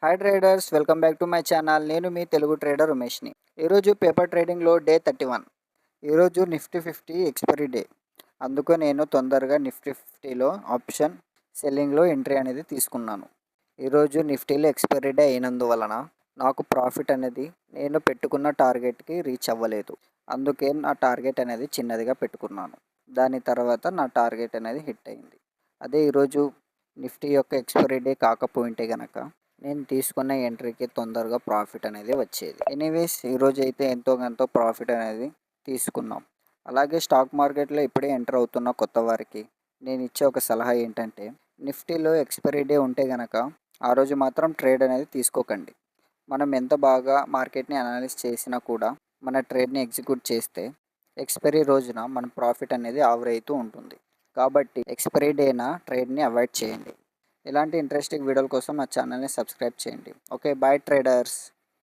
Hi traders, welcome back to my channel. నేను మీ Telugu trader ఉమేష్ని. ఈరోజు paper ట్రేడింగ్లో డే 31. ఈరోజు నిఫ్టీ 50 ఎక్స్పైరీ డే. అందుకు నేను తొందరగా నిఫ్టీ 50లో ఆప్షన్ సెల్లింగ్లో ఎంట్రీ అనేది తీసుకున్నాను. ఈరోజు నిఫ్టీలో ఎక్స్పైరీ డే అయినందువలన నాకు ప్రాఫిట్ అనేది నేను పెట్టుకున్న టార్గెట్కి రీచ్ అవ్వలేదు. అందుకే నా టార్గెట్ అనేది చిన్నదిగా పెట్టుకున్నాను. దాని తర్వాత నా టార్గెట్ అనేది హిట్ అయింది. అదే ఈరోజు నిఫ్టీ యొక్క ఎక్స్పైరీ డే కాకపోయింటే గనక నేను తీసుకున్న ఎంట్రీకి తొందరగా ప్రాఫిట్ అనేది వచ్చేది. ఎనీవేస్ ఈరోజు అయితే ఎంతో ప్రాఫిట్ అనేది తీసుకున్నాం. అలాగే స్టాక్ మార్కెట్లో ఇప్పుడే ఎంటర్ అవుతున్న కొత్త వారికి నేను ఇచ్చే ఒక సలహా ఏంటంటే, నిఫ్టీలో ఎక్స్పైరీ డే ఉంటే గనక ఆ రోజు మాత్రం ట్రేడ్ అనేది తీసుకోకండి. మనం ఎంత బాగా మార్కెట్ని అనలైజ్ చేసినా కూడా మన ట్రేడ్ని ఎగ్జిక్యూట్ చేస్తే ఎక్స్పైరీ రోజున మన ప్రాఫిట్ అనేది ఆవిరైతూ ఉంటుంది. కాబట్టి ఎక్స్పైరీ డేన ట్రేడ్ని అవాయిడ్ చేయండి. ఇలాంటి ఇంట్రెస్టింగ్ వీడియోల కోసం నా ఛానల్ని సబ్స్క్రైబ్ చేయండి. Okay, bye traders.